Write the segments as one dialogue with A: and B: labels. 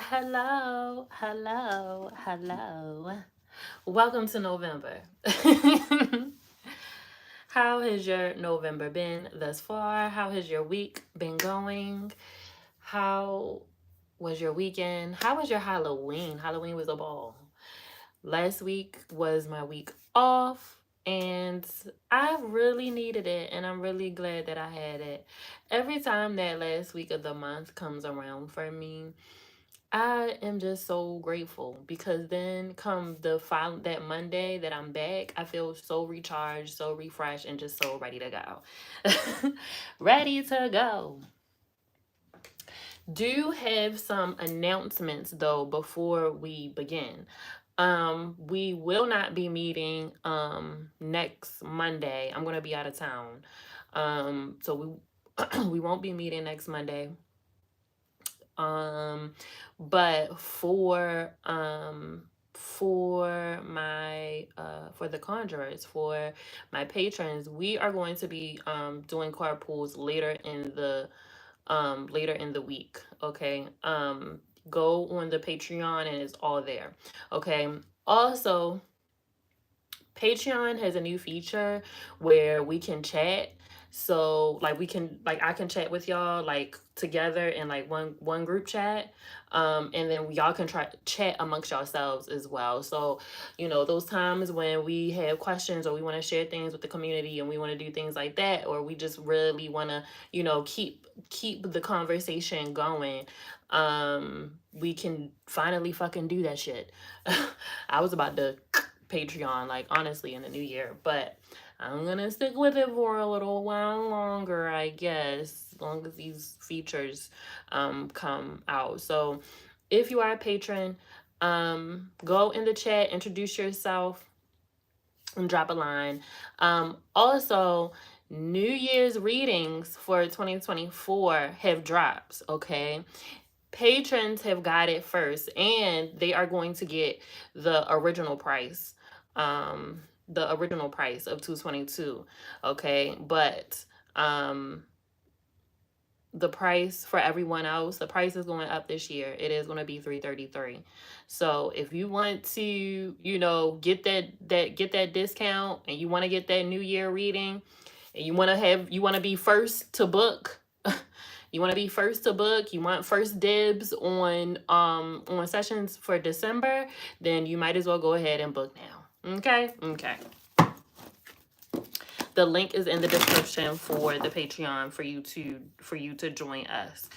A: Hello, hello, hello. Welcome to November. How has your November been thus far? How has your week been going? How was your weekend? How was your Halloween? Halloween was a ball. Last week was my week off, and I really needed it, and I'm really glad that I had it. Every time that last week of the month comes around for me, I am just so grateful because then come that Monday that I'm back, I feel so recharged, so refreshed, and just so ready to go. Ready to go. Do have some announcements though before we begin. We will not be meeting next Monday. I'm gonna be out of town. So we won't be meeting next Monday. Um, but for the conjurers, for my patrons, we are going to be doing carpools later in the week. Okay. Go on the Patreon and it's all there. Okay. Also, Patreon has a new feature where we can chat. So like I can chat with y'all like together in like one group chat. And then y'all can try chat amongst yourselves as well. So, those times when we have questions or we want to share things with the community and we want to do things like that, or we just really want to, keep the conversation going. We can finally fucking do that shit. I was about to Patreon, like honestly, in the new year, but I'm gonna stick with it for a little while longer, I guess, as long as these features come out. So if you are a patron, go in the chat, introduce yourself, and drop a line. Also, New Year's readings for 2024 have dropped, okay? Patrons have got it first, and they are going to get the original price. The original price of 222. Okay. But the price for everyone else, the price is going up this year. It is going to be 333. So if you want to, get that discount and you want to get that New Year reading and you want to be first to book, you want to be first to book, you want first dibs on sessions for December, then you might as well go ahead and book now. Okay? The link is in the description for the Patreon for you to join us.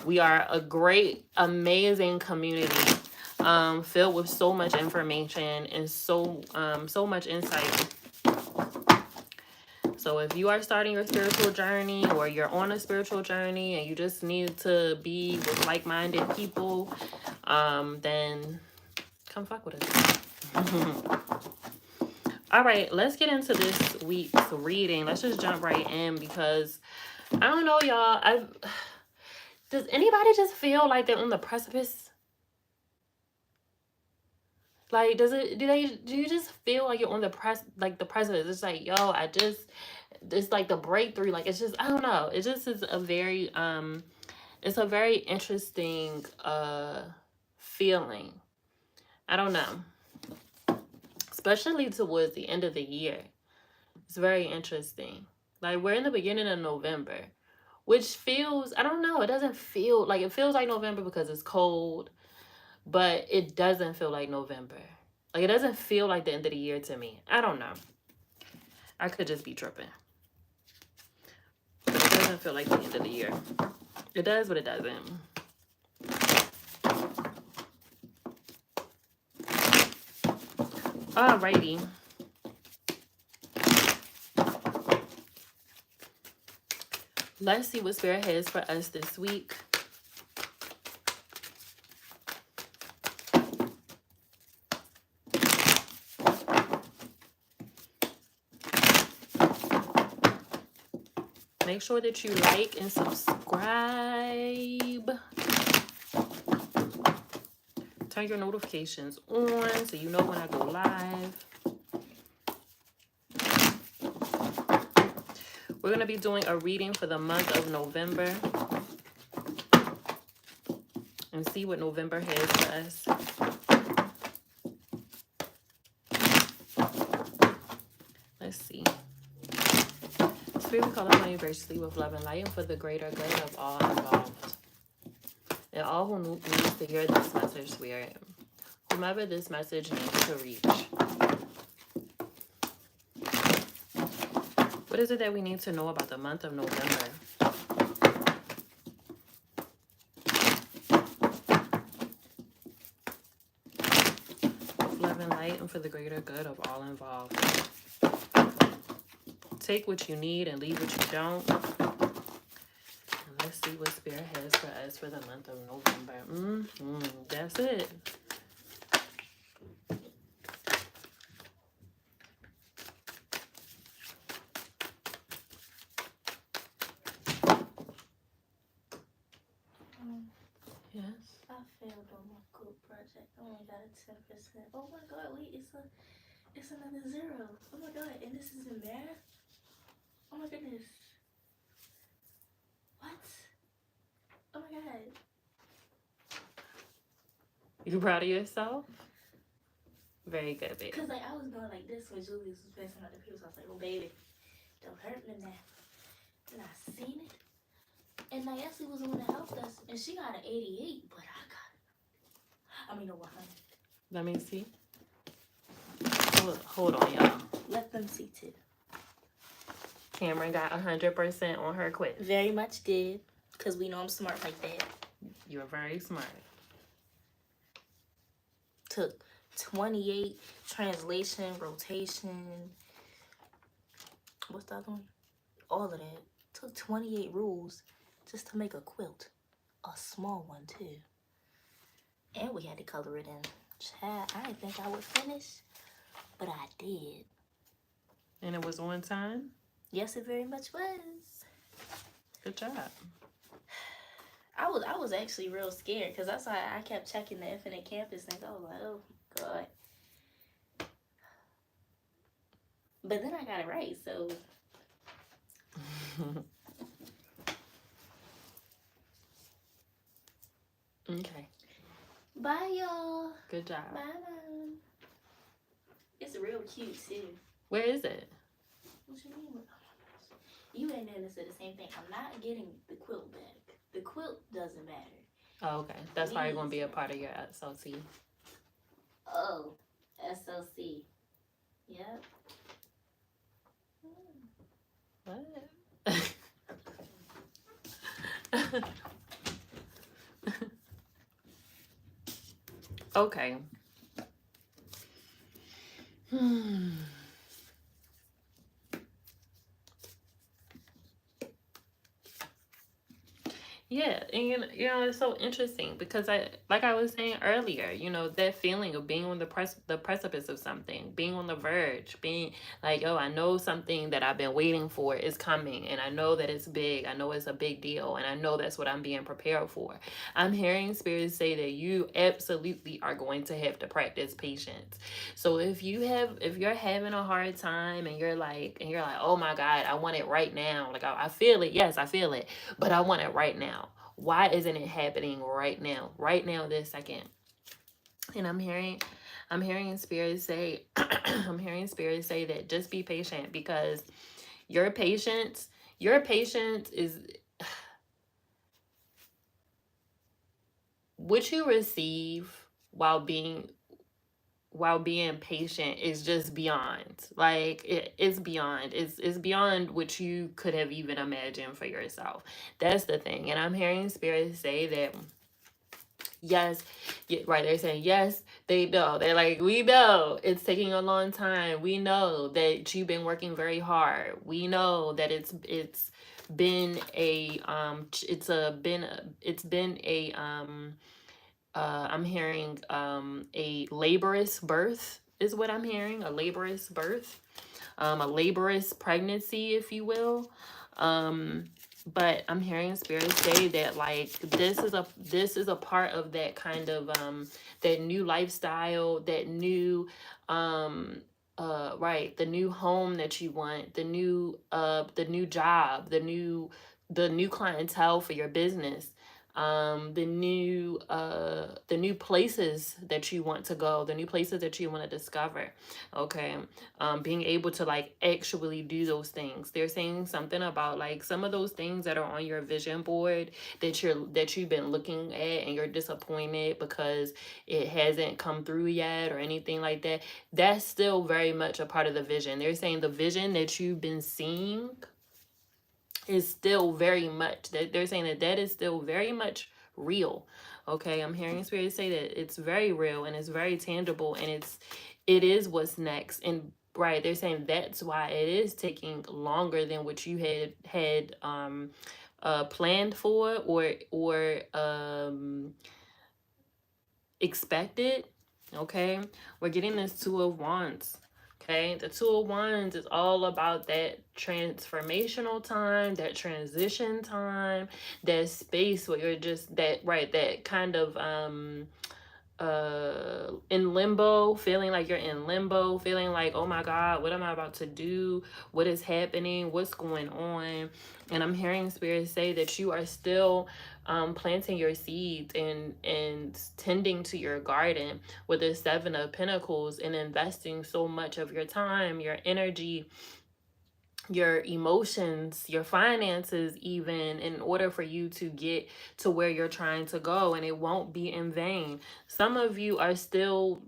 A: We are a great, amazing community, filled with so much information and so much insight. So if you are starting your spiritual journey or you're on a spiritual journey and you just need to be with like-minded people, then come fuck with us. All right, let's get into this week's reading. Let's just jump right in because I don't know, y'all. Does anybody just feel like they're on the precipice? Like, do you just feel like you're on the precipice? It's like, yo, it's like the breakthrough. Like, it's just, I don't know. It just is it's a very interesting feeling. I don't know. Especially towards the end of the year. It's very interesting. Like, we're in the beginning of November, which feels, I don't know, it doesn't feel like, it feels like November because it's cold, but it doesn't feel like November. Like, it doesn't feel like the end of the year to me. I don't know. I could just be tripping. But it doesn't feel like the end of the year. It does, but it doesn't. Alrighty. Let's see what Spirit has for us this week. Make sure that you like and subscribe. Turn your notifications on so you know when I go live. We're going to be doing a reading for the month of November. and see what November has for us. Let's see. Spirit, we call upon you graciously with love and light and for the greater good of all involved. And all who needs to hear this message, Spirit. Whomever this message needs to reach. What is it that we need to know about the month of November? With love and light and for the greater good of all involved. Take what you need and leave what you don't. And let's see what Spirit has for us for the month of November. That's it. Yes.
B: I failed on my group project. I only got a 10%. Oh my god, wait, it's another 0. Oh my god, and this is in math? Oh my goodness. What? Oh my god.
A: You proud of yourself? Very good, baby.
B: Cause like I was going like this when Julius was passing out the papers. I was like, oh baby, don't hurt me now. Then I seen it. And like Ashley was the one that helped us. And she got an 88, but I got it. I mean, no, 100.
A: Let me see. Hold on, y'all.
B: Let them see too.
A: Cameron got 100% on her quiz.
B: Very much did. Because we know I'm smart like that.
A: You're very smart.
B: Took 28 translation, rotation. What's the other one? All of that. Took 28 rules just to make a quilt. A small one too. And we had to color it in. Child, I didn't think I would finish, but I did.
A: And it was on time?
B: Yes, it very much was.
A: Good job.
B: I was actually real scared because that's why I kept checking the Infinite Campus things. I was like, oh god. But then I got it right, so.
A: Okay.
B: Bye, y'all.
A: Good job.
B: Bye, Mom. It's real cute, too.
A: Where is it?
B: What you mean? Oh, my gosh. You ain't noticed the same thing. I'm not getting the quilt back. The quilt doesn't matter.
A: Oh, okay. That's probably going to be a part of your SOC.
B: Oh, SOC. Yep.
A: What? Okay. Yeah, and you know, it's so interesting because like I was saying earlier, you know, that feeling of being on the precipice of something, being on the verge, being like, oh, I know something that I've been waiting for is coming, and I know that it's big, I know it's a big deal, and I know that's what I'm being prepared for. I'm hearing spirits say that you absolutely are going to have to practice patience. So if you're having a hard time and you're like, oh my God, I want it right now. Like I feel it, yes, I feel it, but I want it right now. Why isn't it happening right now? Right now, this second. And I'm hearing spirits say, I'm hearing spirits say that just be patient because your patience is what you receive while being patient is just beyond. Like it's beyond. It's beyond what you could have even imagined for yourself. That's the thing. And I'm hearing spirits say that yes, right, they're saying yes, they know. They're like, we know it's taking a long time. We know that you've been working very hard. We know that it's been a I'm hearing a laborious birth is what I'm hearing. A laborious birth, a laborious pregnancy, if you will. But I'm hearing spirits say that like this is a part of that kind of that new lifestyle, that new right, the new home that you want, the new job, the new clientele for your business. the new places that you want to go, the new places that you want to discover. Okay. Being able to like actually do those things. They're saying something about like some of those things that are on your vision board that you've been looking at and you're disappointed because it hasn't come through yet or anything like that. That's still very much a part of the vision. They're saying the vision that you've been seeing is still very much, that they're saying that that is still very much real. Okay, I'm hearing spirit say that it's very real and it's very tangible, and it is what's next. And right, they're saying that's why it is taking longer than what you had planned for or expected. Okay, we're getting this Two of Wands. Okay, the Two of Wands is all about that transformational time, that transition time, that space where you're just that, right, that kind of in limbo, feeling like you're in limbo, feeling like, oh my god, what am I about to do, what is happening, what's going on. And I'm hearing spirit say that you are still planting your seeds and tending to your garden with the Seven of Pentacles, and investing so much of your time, your energy, your emotions, your finances, even in order for you to get to where you're trying to go, and it won't be in vain. Some of you are still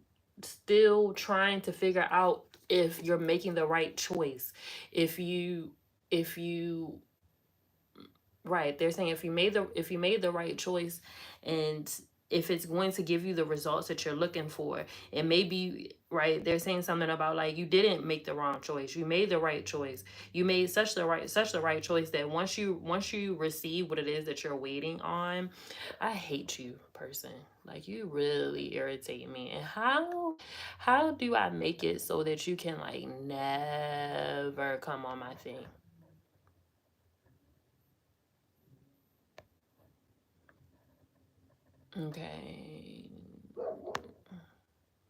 A: trying to figure out if you're making the right choice. If you right, they're saying if you made the right choice, and if it's going to give you the results that you're looking for. It may be right. They're saying something about like you didn't make the wrong choice. You made the right choice. You made such the right choice that once you receive what it is that you're waiting on. I hate you, person. Like, you really irritate me. And how do I make it so that you can like never come on my thing? Okay.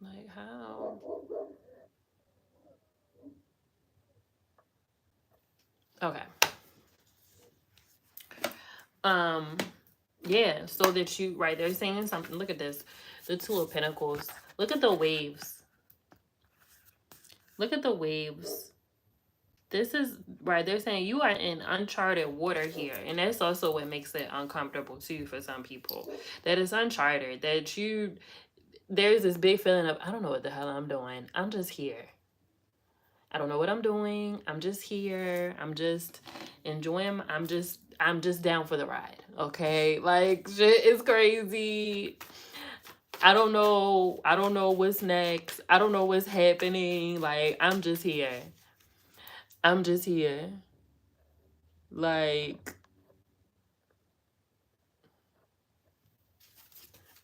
A: Like, how? Okay. Um, yeah, so that you, right, they're saying something. Look at this. The Two of Pentacles. Look at the waves. Look at the waves. This is, right, they're saying you are in uncharted water here. And that's also what makes it uncomfortable too for some people. That it's uncharted. There's this big feeling of, I don't know what the hell I'm doing. I'm just here. I don't know what I'm doing. I'm just here. I'm just enjoying. I'm just down for the ride. Okay? Like, shit is crazy. I don't know. I don't know what's next. I don't know what's happening. Like, I'm just here. I'm just here. Like,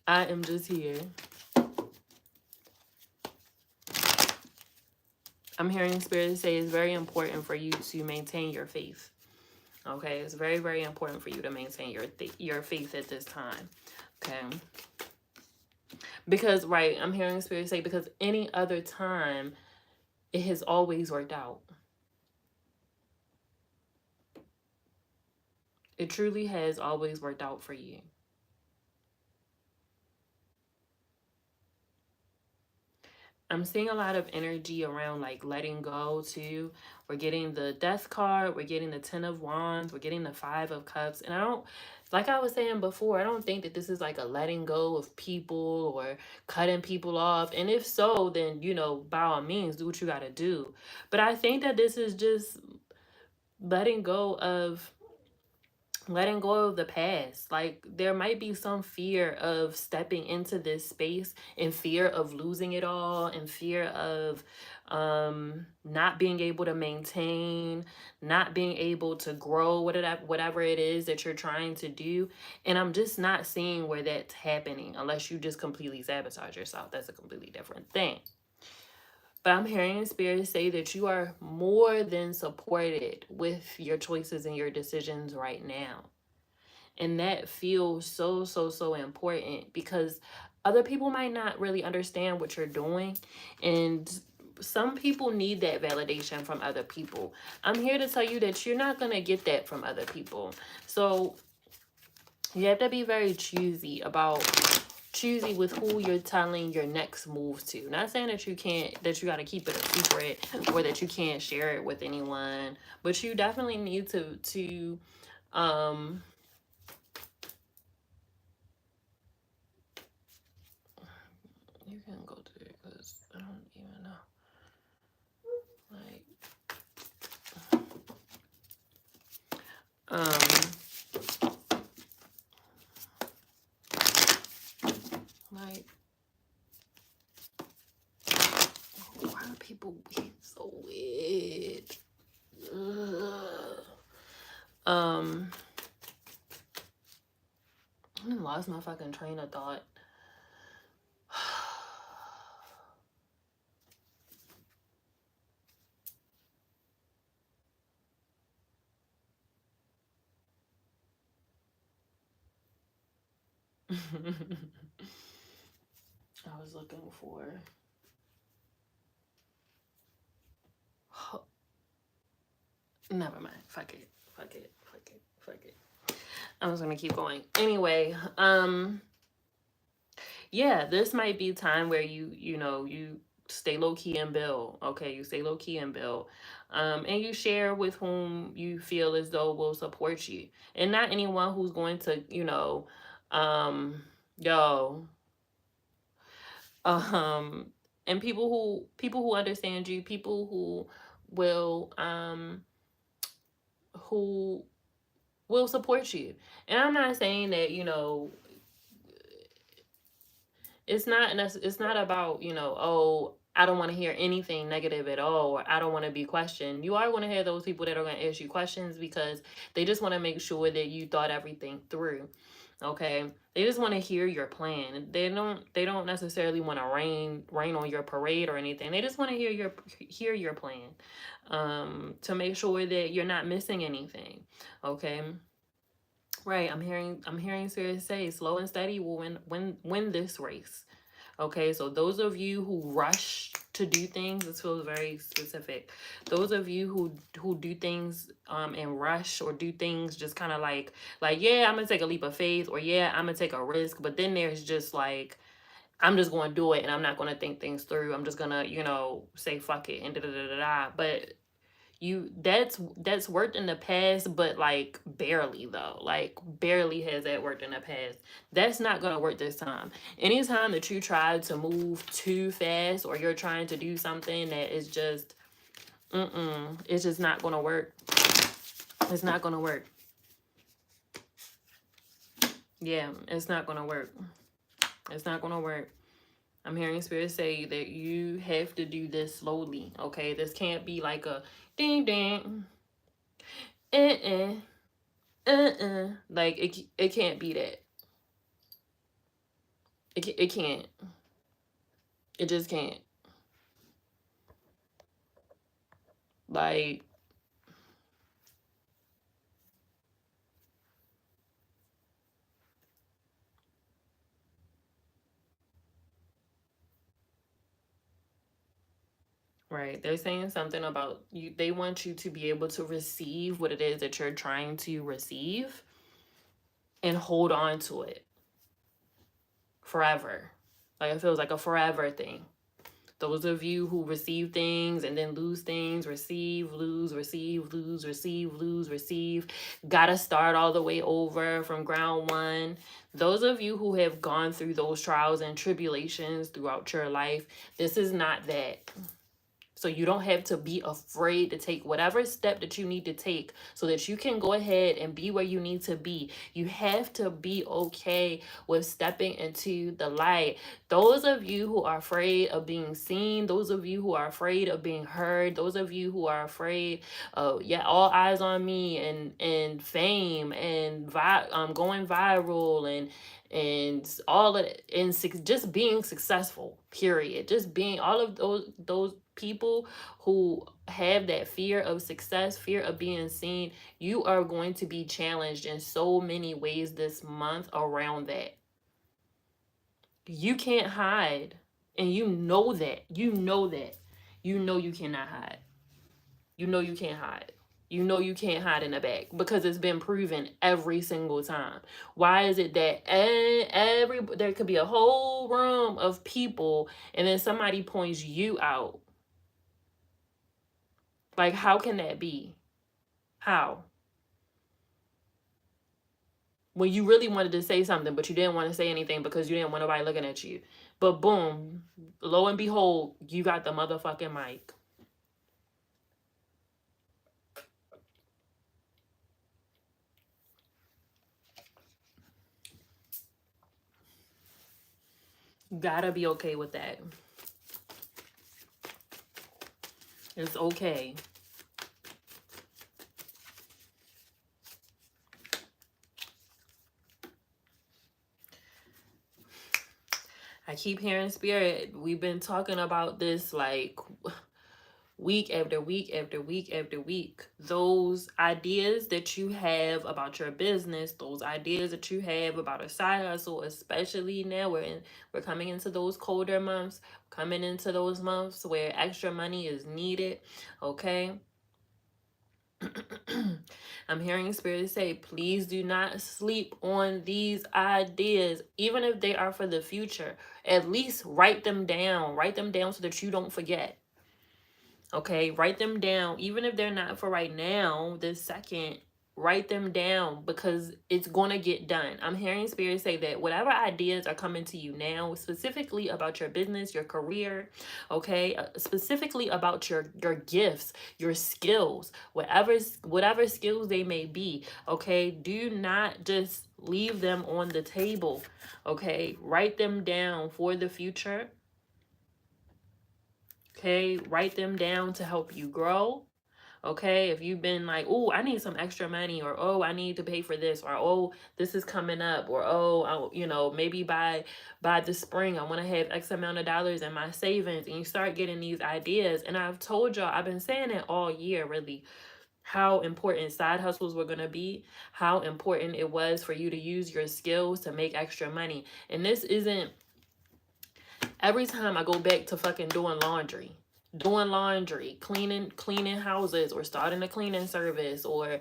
A: I am just here. I'm hearing spirit say it's very important for you to maintain your faith. Okay? It's very, very important for you to maintain your faith at this time. Okay? Because, right, I'm hearing spirit say, because any other time, it has always worked out. It truly has always worked out for you. I'm seeing a lot of energy around like letting go too. We're getting the Death card. We're getting the Ten of Wands. We're getting the Five of Cups. And I don't, like I was saying before, I don't think that this is like a letting go of people or cutting people off. And if so, then, by all means, do what you got to do. But I think that this is just letting go of the past. Like, there might be some fear of stepping into this space, and fear of losing it all, and fear of not being able to maintain, not being able to grow, whatever it is that you're trying to do. And I'm just not seeing where that's happening, unless you just completely sabotage yourself. That's a completely different thing. But I'm hearing spirit say that you are more than supported with your choices and your decisions right now. And that feels so, so, so important, because other people might not really understand what you're doing. And some people need that validation from other people. I'm here to tell you that you're not going to get that from other people. So You have to be very choosy with who you're telling your next move to. Not saying that you got to keep it a secret or that you can't share it with anyone, but you definitely need to um you can go to it because I don't even know. Like why are people being so weird? Ugh. I lost my fucking train of thought. I was looking for. Never mind. Fuck it. I was gonna keep going. Anyway, yeah, this might be time where you stay low key and build. Okay, you stay low key and build. And you share with whom you feel as though will support you. And not anyone who's going to, um, yo, um and people who understand you, people will um who will support you. And I'm not saying that, it's not about, oh, I don't want to hear anything negative at all, or I don't want to be questioned. You are going to hear those people that are going to ask you questions because they just want to make sure that you thought everything through. Okay, they just want to hear your plan. They don't necessarily want to rain on your parade or anything. They just want to hear your plan, to make sure that you're not missing anything. Okay. Right, I'm hearing Spirit say slow and steady will win this race. Okay, so those of you who rush to do things, this feels very specific. Those of you who do things and rush, or do things just kind of like, yeah, I'm gonna take a leap of faith, or yeah, I'm gonna take a risk, but then there's just like, I'm just gonna do it and I'm not gonna think things through. I'm just gonna, say fuck it and da da da da da. But that's worked in the past, but like barely though. Like barely has that worked in the past. That's not gonna work this time. Anytime that you try to move too fast, or you're trying to do something that is just it's just not gonna work. It's not gonna work. Yeah, it's not gonna work. It's not gonna work. I'm hearing Spirit say that you have to do this slowly. Okay, this can't be like a ding ding. Uh Like it can't be that. It can't. It just can't. Like, right. They're saying something about you. They want you to be able to receive what it is that you're trying to receive and hold on to it forever. Like it feels like a forever thing. Those of you who receive things and then lose things, receive, lose, receive, lose, receive, lose, receive, gotta start all the way over from ground one. Those of you who have gone through those trials and tribulations throughout your life, this is not that. So you don't have to be afraid to take whatever step that you need to take so that you can go ahead and be where you need to be. You have to be okay with stepping into the light. Those of you who are afraid of being seen, those of you who are afraid of being heard, those of you who are afraid of, yeah, all eyes on me and fame and going viral and all of it, and just being successful, period. Just being all of those people who have that fear of success, fear of being seen, you are going to be challenged in so many ways this month around that. You can't hide. And you know that. You know that. You know you cannot hide. You know you can't hide. You know you can't hide in the back because it's been proven every single time. Why is it that there could be a whole room of people and then somebody points you out? Like, how can that be? How? When you really wanted to say something, but you didn't want to say anything because you didn't want nobody looking at you. But boom, lo and behold, you got the motherfucking mic. You gotta be okay with that. It's okay. I keep hearing spirit. We've been talking about this like week after week after week after week. Those ideas that you have about your business, those ideas that you have about a side hustle, especially now we're coming into those colder months, coming into those months where extra money is needed. Okay. I'm hearing spirit say, please do not sleep on these ideas, even if they are for the future. At least write them down. Write them down so that you don't forget. Okay, write them down. Even if they're not for right now, this second, write them down because it's going to get done. I'm hearing spirit say that whatever ideas are coming to you now, specifically about your business, your career, okay, specifically about your gifts, your skills, whatever skills they may be, okay, do not just leave them on the table. Okay, write them down for the future. Okay, write them down to help you grow. Okay, if you've been like, oh, I need some extra money, or oh, I need to pay for this, or oh, this is coming up, or oh, maybe by the spring I want to have X amount of dollars in my savings, and you start getting these ideas. And I've told y'all, I've been saying it all year, really, how important side hustles were going to be, how important it was for you to use your skills to make extra money. And this isn't every time I go back to fucking doing laundry, cleaning houses, or starting a cleaning service, or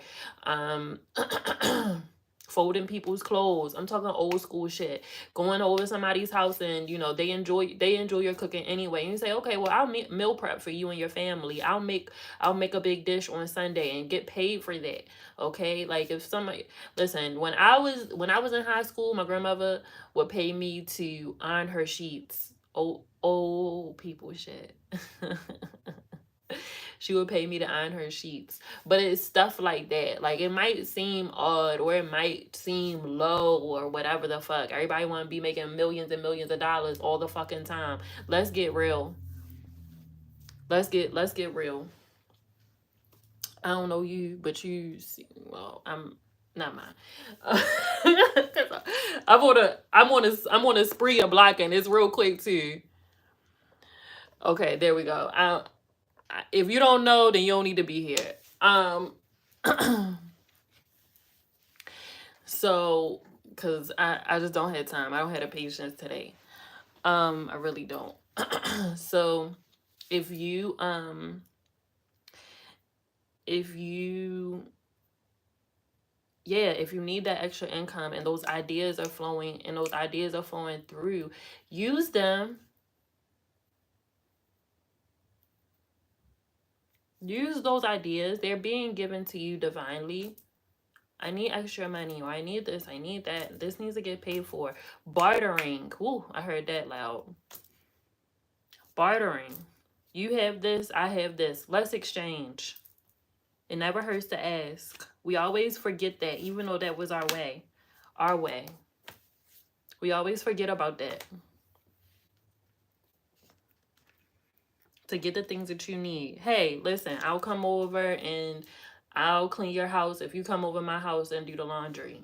A: folding people's clothes. I'm talking old school shit. Going over somebody's house and they enjoy your cooking anyway. And you say, okay, well, I'll meal prep for you and your family. I'll make a big dish on Sunday and get paid for that. Okay, like if somebody listen, when I was in high school, my grandmother would pay me to iron her sheets. Old people shit. She would pay me to iron her sheets. But it's stuff like that. Like, it might seem odd, or it might seem low, or whatever the fuck. Everybody want to be making millions and millions of dollars all the fucking time. Let's get real. Let's get real. I don't know you, but you see, well, I'm not mine. I'm on a spree of blocking. It's real quick too. Okay, there we go. If you don't know, then you don't need to be here. So, because I just don't have time. I don't have the patience today. I really don't. So, if you need that extra income and those ideas are flowing through, use them. Use those ideas. They're being given to you divinely. I need extra money, or I need this, I need that. This needs to get paid for. Bartering. Ooh, I heard that loud. Bartering. You have this, I have this. Let's exchange. It never hurts to ask. We always forget that, even though that was our way. Our way. We always forget about that. To get the things that you need. Hey, listen, I'll come over and I'll clean your house if you come over my house and do the laundry.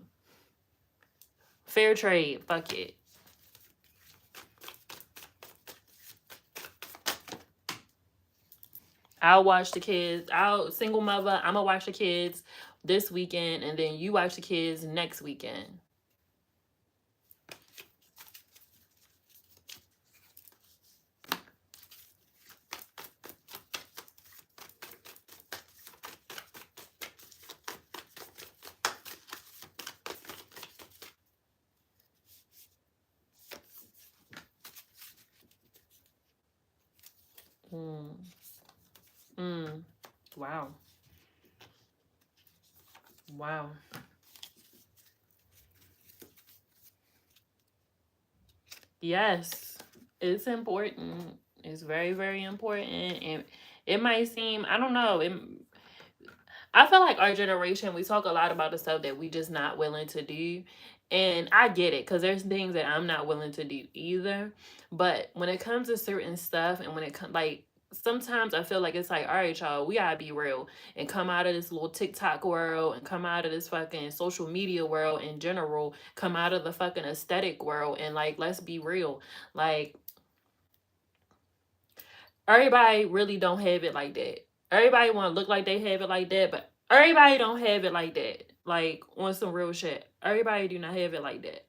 A: Fair trade. Fuck it. I'll watch the kids. Single mother, I'm going to watch the kids this weekend, and then you watch the kids next weekend. Mm. Mm. Wow. Wow. Yes, it's important. It's very, very important. And it might seem, I don't know, I feel like our generation, we talk a lot about the stuff that we just not willing to do. And I get it, because there's things that I'm not willing to do either. But when it comes to certain stuff, and when it comes, like, sometimes I feel like it's like, all right, y'all, we gotta be real and come out of this little TikTok world and come out of this fucking social media world in general, come out of the fucking aesthetic world, and like, let's be real. Like, everybody really don't have it like that. Everybody want to look like they have it like that, but everybody don't have it like that. Like, on some real shit, everybody do not have it like that.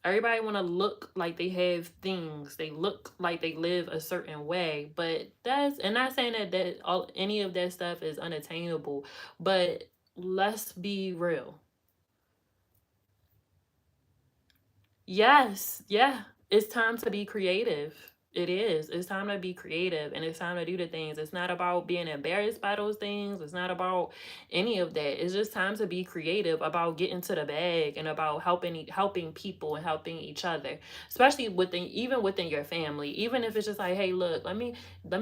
A: Everybody want to look like they have things. They look like they live a certain way, but that's, and not saying that all any of that stuff is unattainable, but let's be real. Yes, yeah. It's time to be creative. It is. It's time to be creative, and it's time to do the things. It's not about being embarrassed by those things. It's not about any of that. It's just time to be creative about getting to the bag and about helping people and helping each other, especially within, even within your family. Even if it's just like, hey, look, let me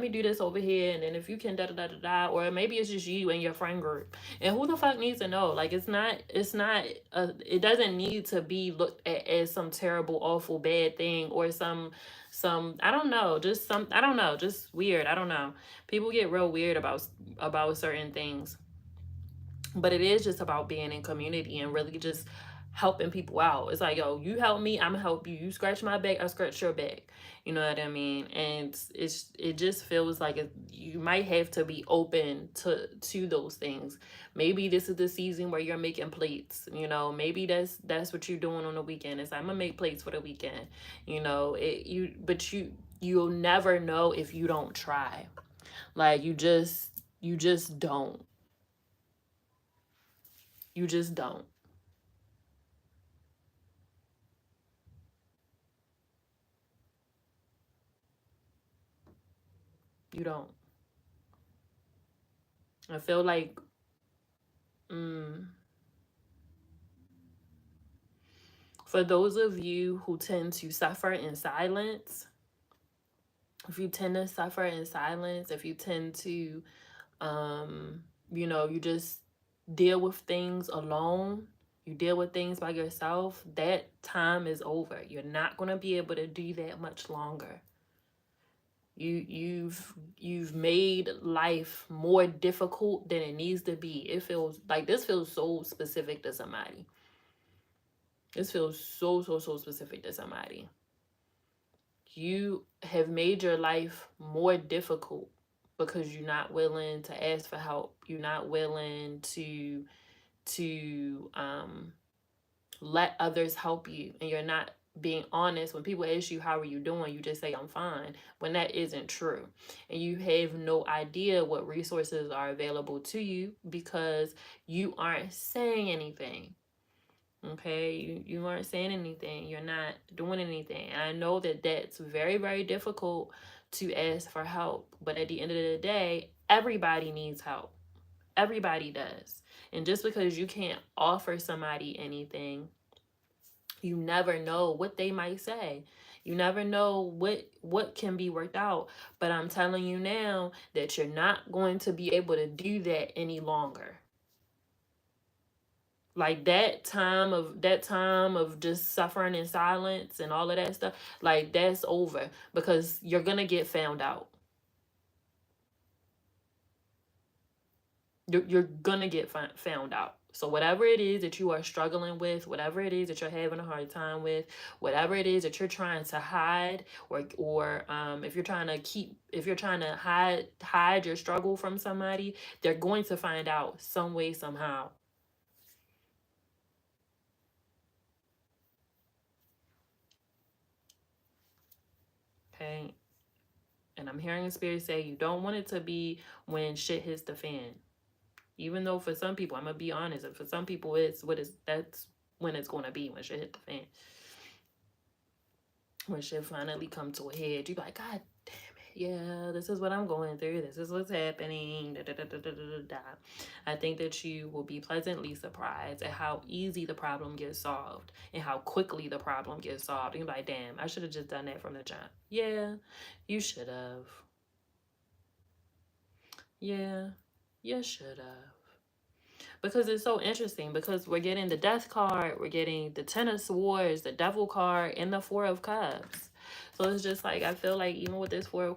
A: do this over here, and then if you can da da da da da, or maybe it's just you and your friend group. And who the fuck needs to know? Like, it's not it doesn't need to be looked at as some terrible, awful, bad thing, or some I don't know, just some, I don't know, just weird. I don't know. People get real weird about certain things, but it is just about being in community and really just helping people out. It's like, yo, you help me, I'm gonna help you. You scratch my back, I scratch your back. You know what I mean? And it just feels like you might have to be open to those things. Maybe this is the season where you're making plates. You know, maybe that's what you're doing on the weekend. It's like, I'm gonna make plates for the weekend. You know, you'll never know if you don't try. Like, you just don't. You just don't. You don't. I feel like, mm, for those of you who tend to suffer in silence, if you tend to suffer in silence, if you tend to, you just deal with things alone, you deal with things by yourself, that time is over. You're not going to be able to do that much longer. You've made life more difficult than it needs to be. It feels like this feels so specific to somebody. This feels so specific to somebody. You have made your life more difficult because you're not willing to ask for help. You're not willing to let others help you, and you're not being honest. When people ask you how are you doing, you just say I'm fine, when that isn't true. And you have no idea what resources are available to you because you aren't saying anything. Okay, you aren't saying anything, you're not doing anything. And I know that that's very, very difficult to ask for help, but at the end of the day, everybody needs help. Everybody does. And just because you can't offer somebody anything, you never know what they might say. You never know what can be worked out. But I'm telling you now that you're not going to be able to do that any longer. Like, that time of just suffering in silence and all of that stuff, like, that's over, because you're gonna get found out. You're gonna get found out. So whatever it is that you are struggling with, whatever it is that you're having a hard time with, whatever it is that you're trying to hide, or if you're trying to hide your struggle from somebody, they're going to find out some way, somehow. Okay. And I'm hearing the spirit say you don't want it to be when shit hits the fan. Even though for some people, I'm gonna be honest, and for some people it's that's when it's gonna be, when shit hit the fan. when shit finally come to a head, you be like, God damn it, yeah, this is what I'm going through. This is what's happening. Da, da, da, da, da, da, da. I think that you will be pleasantly surprised at how easy the problem gets solved and how quickly the problem gets solved. And you're like, damn, I should have just done that from the jump. Yeah, you should have. Yeah, you should have. Because it's so interesting because we're getting the death card, we're getting the ten of swords, the devil card, and the four of cups. So it's just like I feel like even with this four of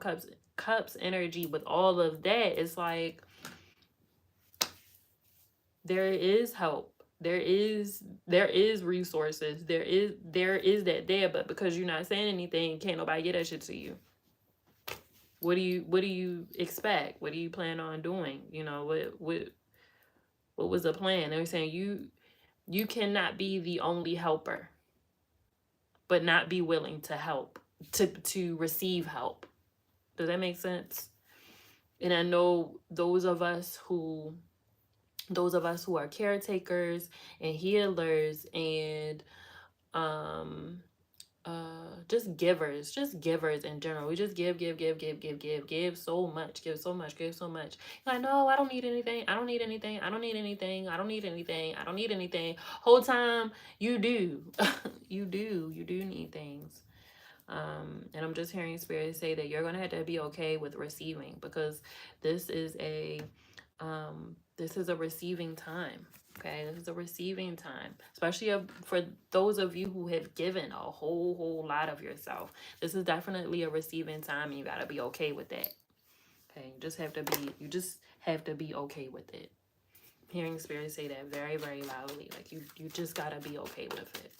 A: cups energy, with all of that, it's like there is help. There is resources. There is that there, but because you're not saying anything, can't nobody get that shit to you. What do you expect? What do you plan on doing? You know, what was the plan? They were saying you cannot be the only helper, but not be willing to help, to receive help. Does that make sense? And I know those of us who are caretakers and healers and um just givers in general. We just give so much, give so much. Like, no, I don't need anything. I don't need anything. I don't need anything. I don't need anything. I don't need anything. Whole time you do. You do need things. And I'm just hearing spirit say that you're gonna have to be okay with receiving, because this is a receiving time. Okay, this is a receiving time, especially for those of you who have given a whole lot of yourself. This is definitely a receiving time, and you gotta be okay with that. Okay, you just have to be okay with it. Hearing spirit say that very, very loudly, like you just gotta be okay with it.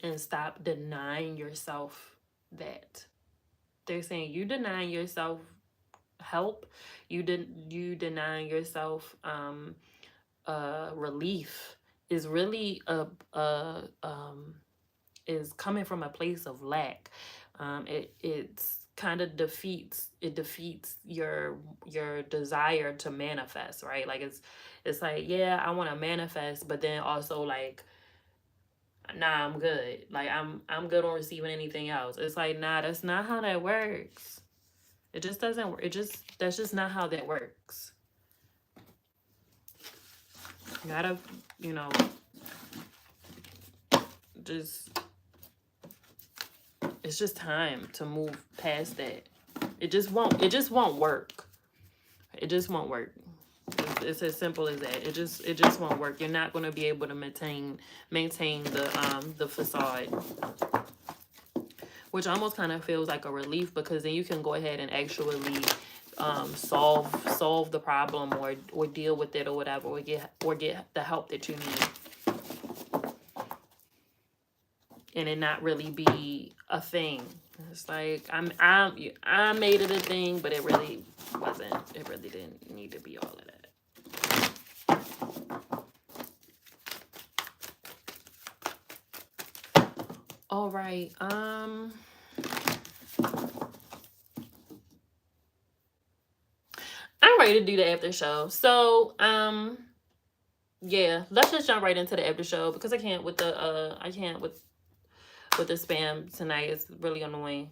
A: And stop denying yourself that. They're saying you denying yourself help, you denying yourself relief is really is coming from a place of lack. It's kind of defeats your desire to manifest, right? Like it's like, yeah, I want to manifest, but then also like, nah, I'm good. Like I'm good on receiving anything else. It's like, nah, that's not how that works. It just doesn't work. That's just not how that works. You gotta, you know, just it's just time to move past that. It just won't work. It just won't work. It's as simple as that. It just won't work. You're not going to be able to maintain the facade, which almost kind of feels like a relief, because then you can go ahead and actually solve the problem, or deal with it, or whatever, or get the help that you need, and it not really be a thing. It's like I made it a thing, but it really wasn't. It really didn't need to be all of that. All right. I'm ready to do the after show. So, yeah, let's just jump right into the after show, because I can't with the spam tonight. It's really annoying.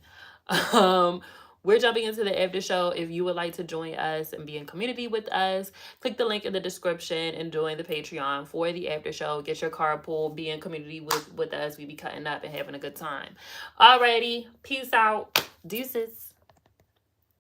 A: We're jumping into the after show. If you would like to join us and be in community with us, click the link in the description and join the Patreon for the after show. Get your card pulled, be in community with us. We be cutting up and having a good time. Alrighty, peace out. Deuces.